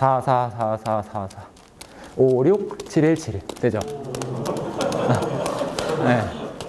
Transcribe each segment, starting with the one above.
4, 4, 4, 4, 4, 4. 5, 6, 7, 1, 7, 1. 되죠? 네.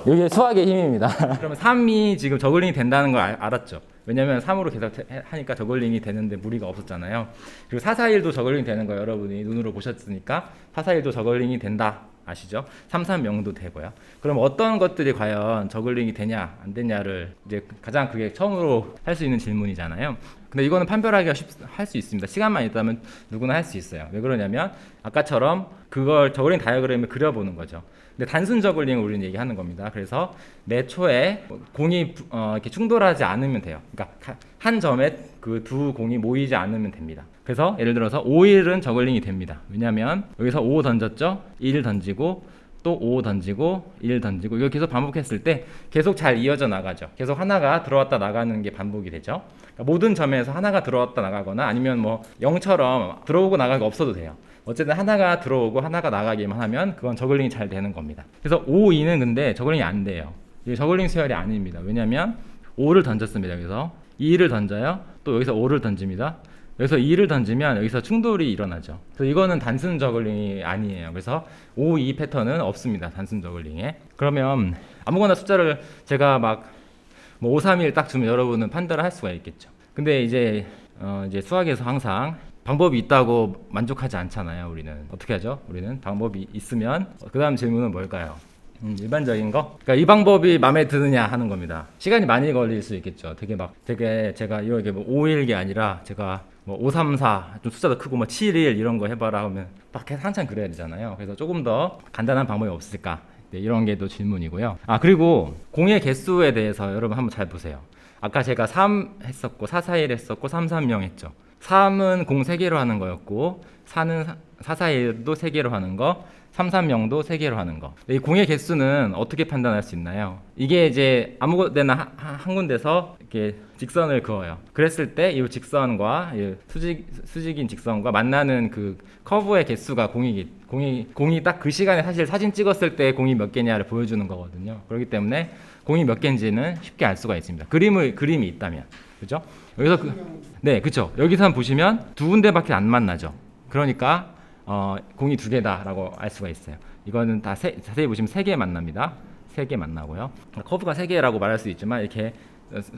이게 수학의 힘입니다. 그러면 3이 지금 저글링이 된다는 걸 알았죠? 왜냐면 3으로 계속 하니까 저글링이 되는데 무리가 없었잖아요. 그리고 4, 4, 1도 저글링이 되는 거 여러분이 눈으로 보셨으니까 4, 4, 1도 저글링이 된다. 아시죠? 3, 3, 0도 되고요. 그럼 어떤 것들이 과연 저글링이 되냐 안 되냐를 이제 가장 그게 처음으로 할 수 있는 질문이잖아요. 근데 이거는 판별하기가 할 수 있습니다. 시간만 있다면 누구나 할 수 있어요. 왜 그러냐면 아까처럼 그걸 저글링 다이어그램을 그려보는 거죠. 근데 단순 저글링을 우리는 얘기하는 겁니다. 그래서 매 초에 공이 이렇게 충돌하지 않으면 돼요. 그러니까 한 점에 그 두 공이 모이지 않으면 됩니다. 그래서 예를 들어서 5일은 저글링이 됩니다. 왜냐하면 여기서 5 던졌죠? 1 던지고 또 5 던지고 1 던지고 이거 계속 반복했을 때 계속 잘 이어져 나가죠. 계속 하나가 들어왔다 나가는 게 반복이 되죠. 그러니까 모든 점에서 하나가 들어왔다 나가거나 아니면 뭐 0처럼 들어오고 나가기가 없어도 돼요. 어쨌든 하나가 들어오고 하나가 나가기만 하면 그건 저글링이 잘 되는 겁니다. 그래서 5, 2는 근데 저글링이 안 돼요. 이게 저글링 수열이 아닙니다. 왜냐면 5를 던졌습니다. 여기서 2를 던져요. 또 여기서 5를 던집니다. 여기서 2를 던지면 여기서 충돌이 일어나죠. 그래서 이거는 단순 저글링이 아니에요. 그래서 5, 2 패턴은 없습니다. 단순 저글링에. 그러면 아무거나 숫자를 제가 막 뭐 5, 3, 1 딱 주면 여러분은 판단을 할 수가 있겠죠. 근데 이제 수학에서 항상 방법이 있다고 만족하지 않잖아요. 우리는 어떻게 하죠? 우리는 방법이 있으면 그 다음 질문은 뭘까요? 일반적인 거? 그러니까 이 방법이 마음에 드느냐 하는 겁니다. 시간이 많이 걸릴 수 있겠죠. 되게 제가 이렇게 뭐 5일이 아니라 제가 뭐 5, 3, 4 좀 숫자도 크고 뭐 7, 1 이런 거 해봐라 하면 막 한참 그래야 되잖아요. 그래서 조금 더 간단한 방법이 없을까? 네, 이런 게 또 질문이고요. 그리고 공의 개수에 대해서 여러분 한번 잘 보세요. 아까 제가 3 했었고 4, 4, 1 했었고 3, 3, 0 했죠. 3은 공 3개로 하는 거였고 4는 4, 4, 1도 3개로 하는 거 3, 3, 0도 3개로 하는 거. 이 공의 개수는 어떻게 판단할 수 있나요? 이게 이제 아무데나 한 군데서 이렇게 직선을 그어요. 그랬을 때 이 직선과 이 수직인 직선과 만나는 그 커브의 개수가 공이 딱 그 시간에 사실 사진 찍었을 때 공이 몇 개냐를 보여주는 거거든요. 그렇기 때문에 공이 몇 개인지는 쉽게 알 수가 있습니다. 그림이 있다면. 그죠? 여기서 네, 그렇죠. 여기서 보시면 두 군데밖에 안 만나죠. 그러니까 공이 2개다라고 알 수가 있어요. 이거는 다 자세히 보시면 3개 만납니다. 3개 만나고요. 커브가 3개라고 말할 수 있지만 이렇게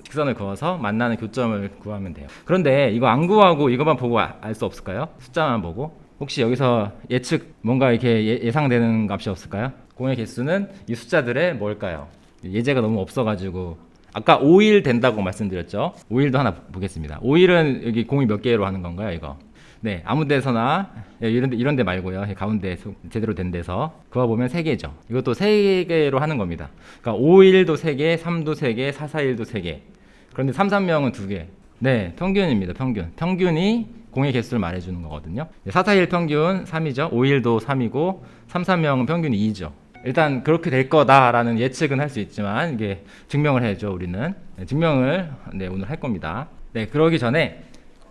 직선을 그어서 만나는 교점을 구하면 돼요. 그런데 이거 안 구하고 이것만 보고 알 수 없을까요? 숫자만 보고 혹시 여기서 예측 뭔가 이렇게 예상되는 값이 없을까요? 공의 개수는 이 숫자들의 뭘까요? 예제가 너무 없어가지고 아까 5일 된다고 말씀드렸죠. 5일도 하나 보겠습니다. 5일은 여기 공이 몇 개로 하는 건가요, 이거? 네, 아무 데서나 이런 데 말고요. 가운데 제대로 된 데서 그거 보면 3개죠. 이것도 3개로 하는 겁니다. 그러니까 5일도 3개, 3도 3개, 4, 4, 1도 3개. 그런데 3, 3, 0은 2개. 네, 평균입니다. 평균이 공의 개수를 말해주는 거거든요. 4, 4, 1 평균 3이죠. 5일도 3이고 3, 3, 0은 평균이 2죠. 일단 그렇게 될 거다라는 예측은 할 수 있지만 이게 증명을 해야죠. 우리는 증명을 오늘 할 겁니다. 네, 그러기 전에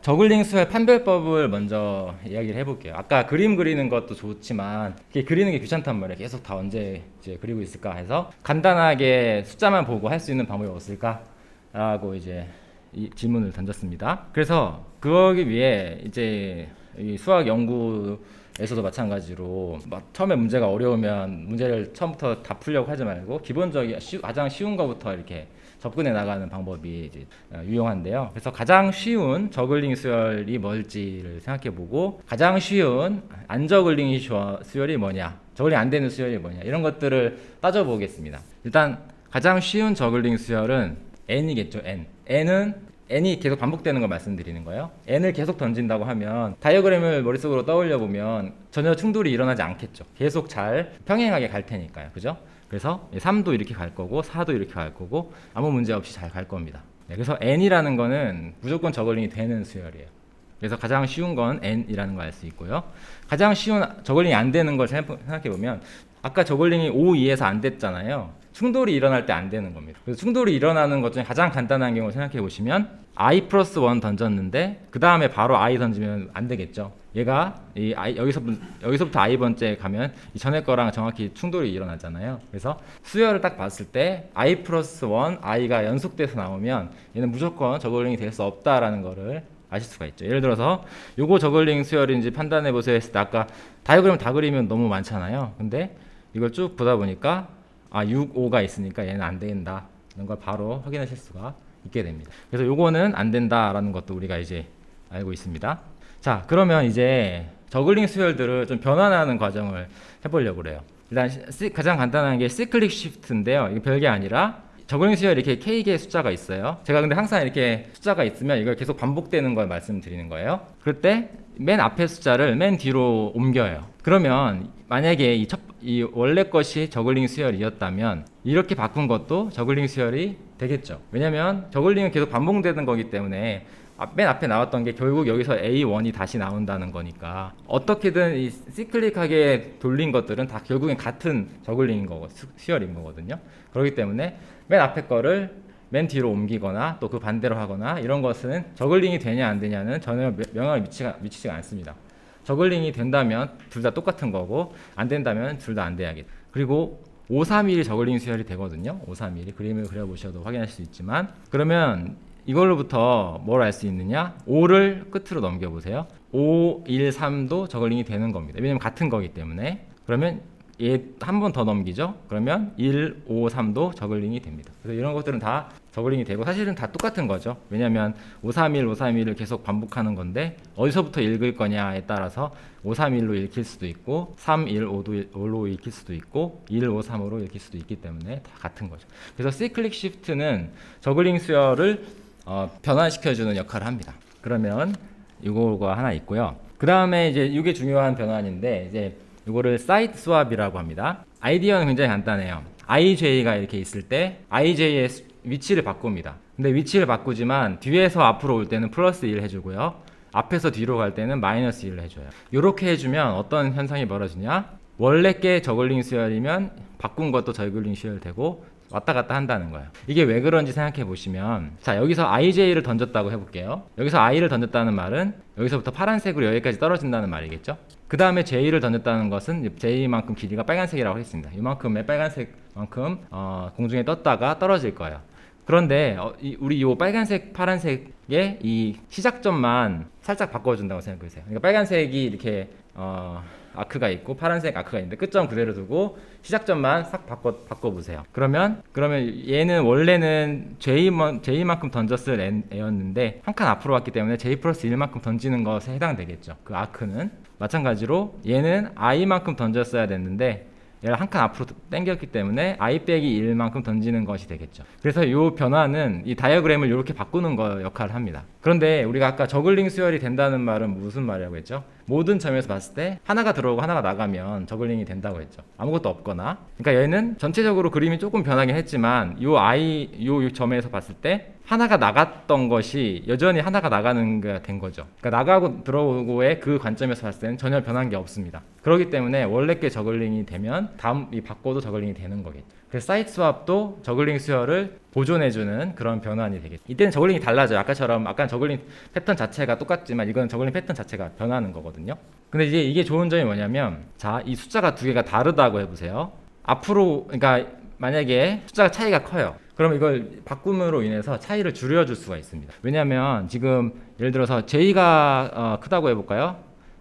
저글링 수열 판별법을 먼저 이야기를 해볼게요. 아까 그림 그리는 것도 좋지만 이게 그리는 게 귀찮단 말이에요. 계속 다 언제 이제 그리고 있을까 해서 간단하게 숫자만 보고 할 수 있는 방법이 없을까라고 이제 이 질문을 던졌습니다. 그래서 그러기 위해 이제 이 수학 연구에서도 마찬가지로 막 처음에 문제가 어려우면 문제를 처음부터 다 풀려고 하지 말고 기본적인 가장 쉬운 거부터 이렇게 접근해 나가는 방법이 이제 유용한데요. 그래서 가장 쉬운 저글링 수열이 뭘지를 생각해보고 가장 쉬운 안 저글링 수열이 뭐냐, 저글링 안 되는 수열이 뭐냐 이런 것들을 따져보겠습니다. 일단 가장 쉬운 저글링 수열은 n이겠죠. n이 계속 반복되는 걸 말씀드리는 거예요. n을 계속 던진다고 하면 다이어그램을 머릿속으로 떠올려 보면 전혀 충돌이 일어나지 않겠죠. 계속 잘 평행하게 갈 테니까요. 그죠? 그래서 3도 이렇게 갈 거고 4도 이렇게 갈 거고 아무 문제 없이 잘 갈 겁니다. 네, 그래서 n이라는 거는 무조건 저글링이 되는 수열이에요. 그래서 가장 쉬운 건 n이라는 걸 알 수 있고요. 가장 쉬운 저글링이 안 되는 걸 생각해 보면 아까 저글링이 5, 2에서 안 됐잖아요. 충돌이 일어날 때 안 되는 겁니다. 그래서 충돌이 일어나는 것 중에 가장 간단한 경우 생각해 보시면 i 플러스 1 던졌는데 그 다음에 바로 i 던지면 안 되겠죠. 얘가 여기서부터 i 번째 가면 이 전에 거랑 정확히 충돌이 일어나잖아요. 그래서 수열을 딱 봤을 때 i 플러스 1 i가 연속돼서 나오면 얘는 무조건 저글링이 될 수 없다라는 거를 아실 수가 있죠. 예를 들어서 요거 저글링 수열인지 판단해 보세요 했을 때 아까 다이어그램 다 그리면 너무 많잖아요. 근데 이걸 쭉 보다 보니까 6, 5가 있으니까 얘는 안 된다 이런 걸 바로 확인하실 수가 있게 됩니다. 그래서 요거는 안 된다라는 것도 우리가 이제 알고 있습니다. 자, 그러면 이제 저글링 수열들을 좀 변환하는 과정을 해보려고 그래요. 일단 가장 간단한 게 시클릭 시프트인데요. 이게 별게 아니라 저글링 수열 이렇게 K개의 숫자가 있어요. 제가 근데 항상 이렇게 숫자가 있으면 이걸 계속 반복되는 걸 말씀드리는 거예요. 그럴 때 맨 앞에 숫자를 맨 뒤로 옮겨요. 그러면 만약에 이 원래 것이 저글링 수열이었다면 이렇게 바꾼 것도 저글링 수열이 되겠죠. 왜냐면 저글링은 계속 반복되는 거기 때문에 맨 앞에 나왔던 게 결국 여기서 A1이 다시 나온다는 거니까 어떻게든 이 시클릭하게 돌린 것들은 다 결국엔 같은 저글링인 거고 수열인 거거든요. 그렇기 때문에 맨 앞에 거를 맨 뒤로 옮기거나 또 그 반대로 하거나 이런 것은 저글링이 되냐 안 되냐는 전혀 영향을 미치지가 않습니다. 저글링이 된다면 둘 다 똑같은 거고 안 된다면 둘 다 안 돼야겠죠. 그리고 531이 저글링 수열이 되거든요. 531이 그림을 그려보셔도 확인하실 수 있지만 그러면 이걸로부터 뭘 알 수 있느냐? 5를 끝으로 넘겨보세요. 5, 1, 3도 저글링이 되는 겁니다. 왜냐면 같은 거기 때문에. 그러면 얘 한 번 더 넘기죠. 그러면 1, 5, 3도 저글링이 됩니다. 그래서 이런 것들은 다 저글링이 되고 사실은 다 똑같은 거죠. 왜냐면 531, 531을 계속 반복하는 건데 어디서부터 읽을 거냐에 따라서 531로 읽힐 수도 있고 3, 1, 5로 읽힐 수도 있고 1, 5, 3으로 읽힐 수도 있기 때문에 다 같은 거죠. 그래서 시클릭 시프트는 저글링 수열을 변환시켜주는 역할을 합니다. 그러면 이거가 하나 있고요. 그 다음에 이제 이게 중요한 변환인데 이제 이거를 사이트 스왑이라고 합니다. 아이디어는 굉장히 간단해요. IJ가 이렇게 있을 때 IJ의 위치를 바꿉니다. 근데 위치를 바꾸지만 뒤에서 앞으로 올 때는 플러스 1 해주고요. 앞에서 뒤로 갈 때는 마이너스 1을 해줘요. 이렇게 해주면 어떤 현상이 벌어지냐? 원래 게 저글링 수열이면 바꾼 것도 저글링 수열 되고 왔다 갔다 한다는 거예요. 이게 왜 그런지 생각해 보시면 자 여기서 IJ를 던졌다고 해볼게요. 여기서 I를 던졌다는 말은 여기서부터 파란색으로 여기까지 떨어진다는 말이겠죠. 그 다음에 J를 던졌다는 것은 J만큼 길이가 빨간색이라고 했습니다. 이만큼의 빨간색만큼 공중에 떴다가 떨어질 거예요. 그런데 우리 이 빨간색 파란색의 이 시작점만 살짝 바꿔준다고 생각해 보세요. 그러니까 빨간색이 이렇게 아크가 있고 파란색 아크가 있는데 끝점 그대로 두고 시작점만 싹 바꿔보세요. 그러면 얘는 원래는 J만큼 던졌을 애였는데 한 칸 앞으로 왔기 때문에 J 플러스 1만큼 던지는 것에 해당되겠죠. 그 아크는 마찬가지로 얘는 I만큼 던졌어야 됐는데 얘를 한 칸 앞으로 당겼기 때문에 I 빼기 1만큼 던지는 것이 되겠죠. 그래서 이 변화는 이 다이어그램을 이렇게 바꾸는 거 역할을 합니다. 그런데 우리가 아까 저글링 수열이 된다는 말은 무슨 말이라고 했죠? 모든 점에서 봤을 때 하나가 들어오고 하나가 나가면 저글링이 된다고 했죠. 아무것도 없거나. 그러니까 얘는 전체적으로 그림이 조금 변하긴 했지만 요 점에서 봤을 때 하나가 나갔던 것이 여전히 하나가 나가는 게 된 거죠. 그러니까 나가고 들어오고의 그 관점에서 봤을 때는 전혀 변한 게 없습니다. 그렇기 때문에 원래 게 저글링이 되면 다음 이 바꿔도 저글링이 되는 거겠죠. 그래서 사이트 스왑도 저글링 수열을 보존해주는 그런 변환이 되겠죠. 이때는 저글링이 달라져요. 아까처럼 아까 저글링 패턴 자체가 똑같지만 이건 저글링 패턴 자체가 변하는 거거든요. 근데 이제 이게 좋은 점이 뭐냐면 자, 이 숫자가 두 개가 다르다고 해보세요. 앞으로 그러니까 만약에 숫자가 차이가 커요. 그럼 이걸 바꿈으로 인해서 차이를 줄여줄 수가 있습니다. 왜냐하면 지금 예를 들어서 J가 크다고 해볼까요?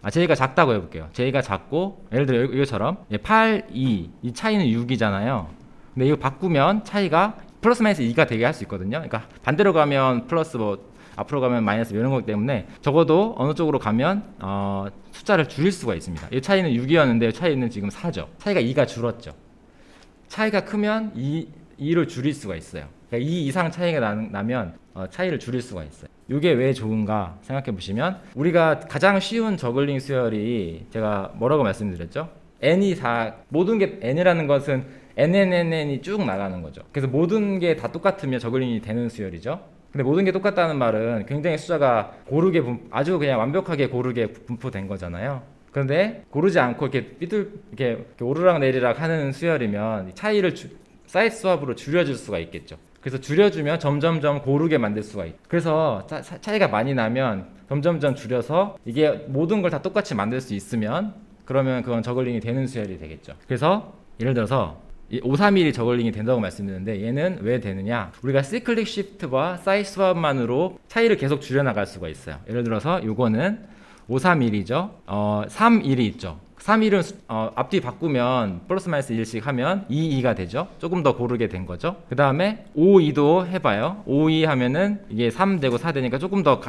J가 작다고 해볼게요. J가 작고 예를 들어 이거처럼 8, 2 이 차이는 6이잖아요. 근데 이거 바꾸면 차이가 플러스 마이너스 2가 되게 할 수 있거든요. 그러니까 반대로 가면 플러스 앞으로 가면 마이너스 이런 거기 때문에 적어도 어느 쪽으로 가면 숫자를 줄일 수가 있습니다. 이 차이는 6이었는데 이 차이는 지금 4죠. 차이가 2가 줄었죠. 차이가 크면 2를 줄일 수가 있어요. 그러니까 2 이상 차이가 나면 차이를 줄일 수가 있어요. 이게 왜 좋은가 생각해 보시면 우리가 가장 쉬운 저글링 수열이 제가 뭐라고 말씀드렸죠? n이 다 모든 게 n이라는 것은 nn이 쭉 나가는 거죠. 그래서 모든 게 다 똑같으면 저글링이 되는 수열이죠. 근데 모든 게 똑같다는 말은 굉장히 숫자가 고르게 아주 그냥 완벽하게 고르게 분포된 거잖아요. 그런데 고르지 않고 이렇게 오르락 내리락 하는 수열이면 차이를 사이트 스왑으로 줄여줄 수가 있겠죠. 그래서 줄여주면 점점점 고르게 만들 수가 있고 그래서 차이가 많이 나면 점점점 줄여서 이게 모든 걸 다 똑같이 만들 수 있으면 그러면 그건 저글링이 되는 수열이 되겠죠. 그래서 예를 들어서 531이 저글링이 된다고 말씀드렸는데 얘는 왜 되느냐? 우리가 시클릭 시프트와 사이즈 스왑만으로 차이를 계속 줄여나갈 수가 있어요. 예를 들어서 요거는 531이죠. 31이 있죠. 3일은 앞뒤 바꾸면 플러스 마이너스 1씩 하면 22가 되죠. 조금 더 고르게 된 거죠. 그 다음에 52도 해봐요. 52 하면은 이게 3 되고 4 되니까 조금 더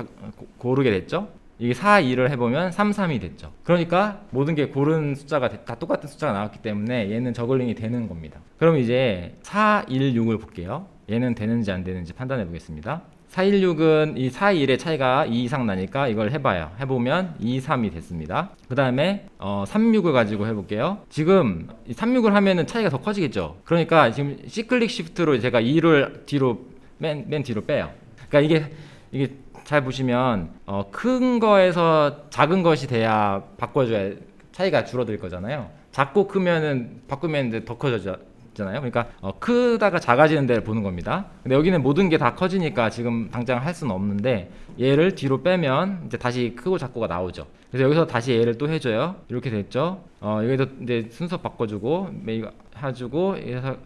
고르게 됐죠. 이게 4, 2를 해보면 3, 3이 됐죠. 그러니까 모든 게 고른 숫자가 다 똑같은 숫자가 나왔기 때문에 얘는 저글링이 되는 겁니다. 그럼 이제 4, 1, 6을 볼게요. 얘는 되는지 안 되는지 판단해 보겠습니다. 416은 이 4, 1의 차이가 2 이상 나니까 이걸 해봐요. 해보면 2, 3이 됐습니다. 그 다음에 36을 가지고 해볼게요. 지금 36을 하면은 차이가 더 커지겠죠. 그러니까 지금 C클릭 시프트로 제가 2를 뒤로 맨 뒤로 빼요. 그러니까 이게 잘 보시면 큰 거에서 작은 것이 돼야 바꿔줘야 차이가 줄어들 거잖아요. 작고 크면은 바꾸면 이제 더 커져잖아요. 그러니까 크다가 작아지는 데를 보는 겁니다. 근데 여기는 모든 게 다 커지니까 지금 당장 할 수는 없는데 얘를 뒤로 빼면 이제 다시 크고 작고가 나오죠. 그래서 여기서 다시 얘를 또 해줘요. 이렇게 됐죠. 여기서 이제 순서 바꿔주고 메이가 해주고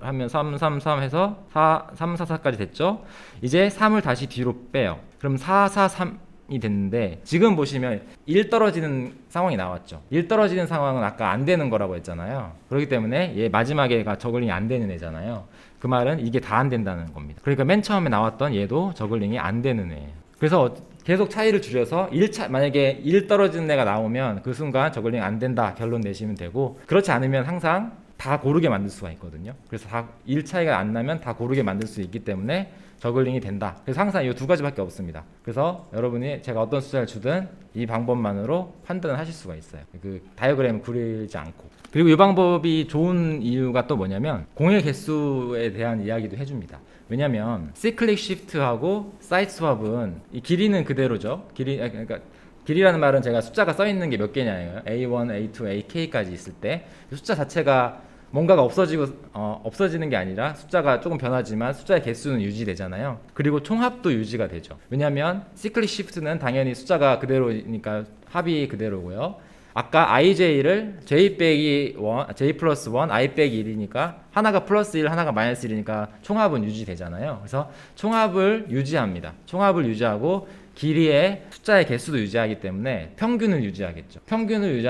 하면 3, 3, 3 해서 3, 4, 4까지 됐죠. 이제 3을 다시 뒤로 빼요. 그럼 4, 4, 3이 됐는데 지금 보시면 1 떨어지는 상황이 나왔죠. 1 떨어지는 상황은 아까 안 되는 거라고 했잖아요. 그렇기 때문에 얘 마지막에가 저글링이 안 되는 애잖아요. 그 말은 이게 다 안 된다는 겁니다. 그러니까 맨 처음에 나왔던 얘도 저글링이 안 되는 애예요. 그래서 계속 차이를 줄여서 만약에 1 떨어지는 애가 나오면 그 순간 저글링 안 된다 결론 내시면 되고, 그렇지 않으면 항상 다 고르게 만들 수가 있거든요. 그래서 다 1 차이가 안 나면 다 고르게 만들 수 있기 때문에 저글링이 된다. 그래서 항상 이 두 가지밖에 없습니다. 그래서 여러분이 제가 어떤 숫자를 주든 이 방법만으로 판단을 하실 수가 있어요. 그 다이어그램을 그리지 않고. 그리고 이 방법이 좋은 이유가 또 뭐냐면 공의 개수에 대한 이야기도 해줍니다. 왜냐면 C클릭 시프트하고 사이즈 스왑은 이 길이는 그대로죠. 그러니까 길이라는 말은 제가 숫자가 써 있는 게 몇 개냐예요. A1, A2, AK까지 있을 때 숫자 자체가 뭔가가 없어지는 게 아니라 숫자가 조금 변하지만 숫자의 개수는 유지되잖아요. 그리고 총합도 유지가 되죠. 왜냐하면 C클릭 시프트는 당연히 숫자가 그대로니까 합이 그대로고요. 아까 IJ를 J 플러스 1, I 빼기 1이니까 하나가 플러스 1, 하나가 마이너스 1이니까 총합은 유지되잖아요. 그래서 총합을 유지합니다. 총합을 유지하고 길이의 숫자의 개수도 유지하기 때문에 평균을 유지하겠죠. 평균을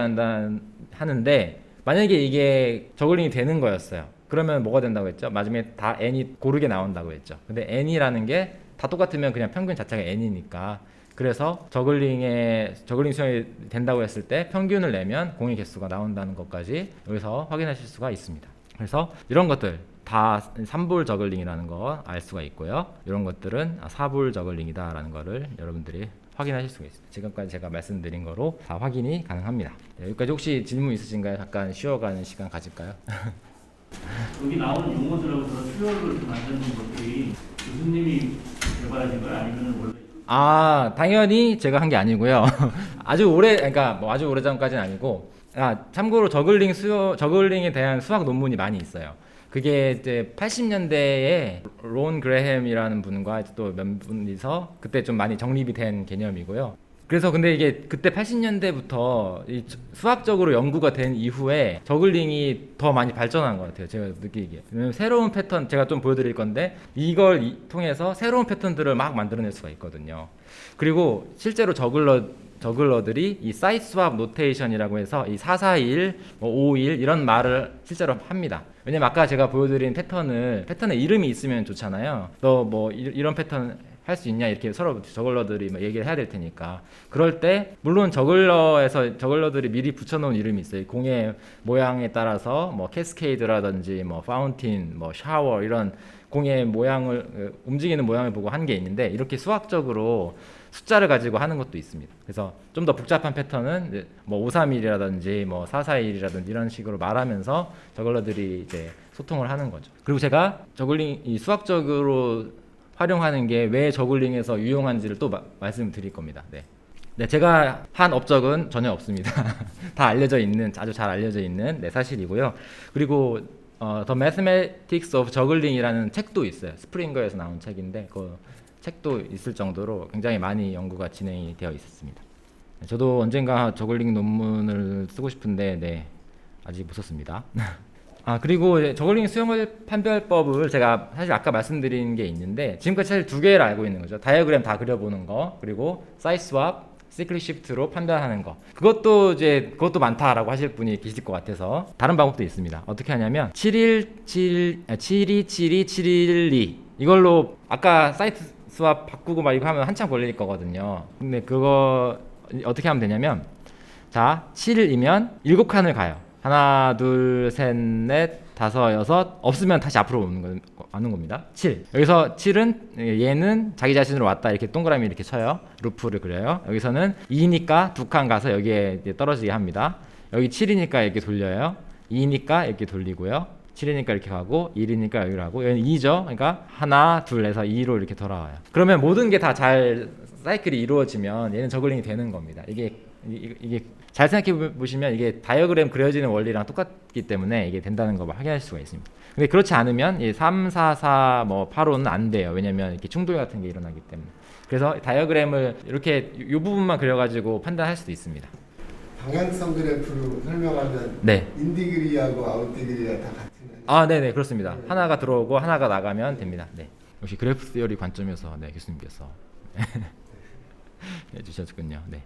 하는데 만약에 이게 저글링이 되는 거였어요. 그러면 뭐가 된다고 했죠? 마지막에 다 n이 고르게 나온다고 했죠. 근데 n이라는 게 다 똑같으면 그냥 평균 자체가 n이니까, 그래서 저글링 수용이 된다고 했을 때 평균을 내면 공의 개수가 나온다는 것까지 여기서 확인하실 수가 있습니다. 그래서 이런 것들 다 3볼 저글링이라는 거 알 수가 있고요. 이런 것들은 4볼 저글링이다라는 거를 여러분들이 확인하실 수가 있습니다. 지금까지 제가 말씀드린 거로 다 확인이 가능합니다. 네, 여기까지 혹시 질문 있으신가요? 잠깐 쉬어가는 시간 가질까요? 여기 나오는 용어들하고 수요를 만드는 것들이 교수님이 개발하신 거예요? 아니면 원래? 당연히 제가 한 게 아니고요. 아주 오래 전까지는 아니고, 참고로 저글링에 대한 수학 논문이 많이 있어요. 그게 이제 80년대에 론 그레햄이라는 분과 또 몇 분이서 그때 좀 많이 정립이 된 개념이고요. 그래서 근데 이게 그때 80년대부터 수학적으로 연구가 된 이후에 저글링이 더 많이 발전한 것 같아요. 제가 느끼기에. 왜냐면 새로운 패턴, 제가 좀 보여드릴 건데 이걸 통해서 새로운 패턴들을 막 만들어낼 수가 있거든요. 그리고 실제로 저글러들이 이 사이즈 스왑 노테이션이라고 해서 이 441, 551 이런 말을 실제로 합니다. 왜냐면 아까 제가 보여드린 패턴의 이름이 있으면 좋잖아요. 너 뭐 이런 패턴 할 수 있냐 이렇게 서로 저글러들이 얘기를 해야 될 테니까, 그럴 때 물론 저글러들이 미리 붙여놓은 이름이 있어요. 공의 모양에 따라서 뭐 캐스케이드라든지 뭐 파운틴, 뭐 샤워 이런 공의 모양을 움직이는 모양을 보고 한 게 있는데, 이렇게 수학적으로 숫자를 가지고 하는 것도 있습니다. 그래서 좀 더 복잡한 패턴은 뭐 531이라든지 뭐 441이라든지 이런 식으로 말하면서 저글러들이 이제 소통을 하는 거죠. 그리고 제가 저글링 수학적으로 활용하는 게 왜 저글링에서 유용한지를 또 말씀드릴 겁니다. 네, 제가 한 업적은 전혀 없습니다. 다 아주 잘 알려져 있는 사실이고요. 그리고 The Mathematics of Juggling이라는 책도 있어요. 스프링거에서 나온 책인데 그 책도 있을 정도로 굉장히 많이 연구가 진행이 되어 있었습니다. 저도 언젠가 저글링 논문을 쓰고 싶은데 아직 못 썼습니다. 그리고 이제 저글링 수용을 판별법을 제가 사실 아까 말씀드린 게 있는데 지금까지 사실 두 개를 알고 있는 거죠. 다이어그램 다 그려보는 거, 그리고 사이즈 스왑, 시클릿 시프트로 판단하는 거. 그것도 많다라고 하실 분이 계실 것 같아서 다른 방법도 있습니다. 어떻게 하냐면 712 이걸로 아까 사이트 스왑 바꾸고 막 이거 하면 한참 걸릴 거거든요. 근데 그거 어떻게 하면 되냐면 자 7이면 7칸을 가요. 하나, 둘, 셋, 넷, 다섯, 여섯. 없으면 다시 앞으로 오는 겁니다. 7. 여기서 7은 얘는 자기 자신으로 왔다. 이렇게 동그라미 이렇게 쳐요. 루프를 그려요. 여기서는 2니까 두 칸 가서 여기에 이제 떨어지게 합니다. 여기 7이니까 이렇게 돌려요. 2니까 이렇게 돌리고요. 7이니까 이렇게 가고 1이니까 여기로 하고 여기는 2죠. 그러니까 하나, 둘 해서 2로 이렇게 돌아와요. 그러면 모든 게 다 잘 사이클이 이루어지면 얘는 저글링이 되는 겁니다. 이게 잘 생각해 보시면 이게 다이어그램 그려지는 원리랑 똑같기 때문에 이게 된다는 걸 확인할 수가 있습니다. 근데 그렇지 않으면 이 3, 4, 4, 8호는 안 돼요. 왜냐면 이렇게 충돌 같은 게 일어나기 때문에. 그래서 다이어그램을 이렇게 이 부분만 그려가지고 판단할 수도 있습니다. 방향성 그래프로 설명하면 네. 인디그리하고 아웃디그리가 다 같은. 네네 그렇습니다. 하나가 들어오고 하나가 나가면 됩니다. 네. 역시 그래프 시어리 관점에서 교수님께서 해주셨군요. 네.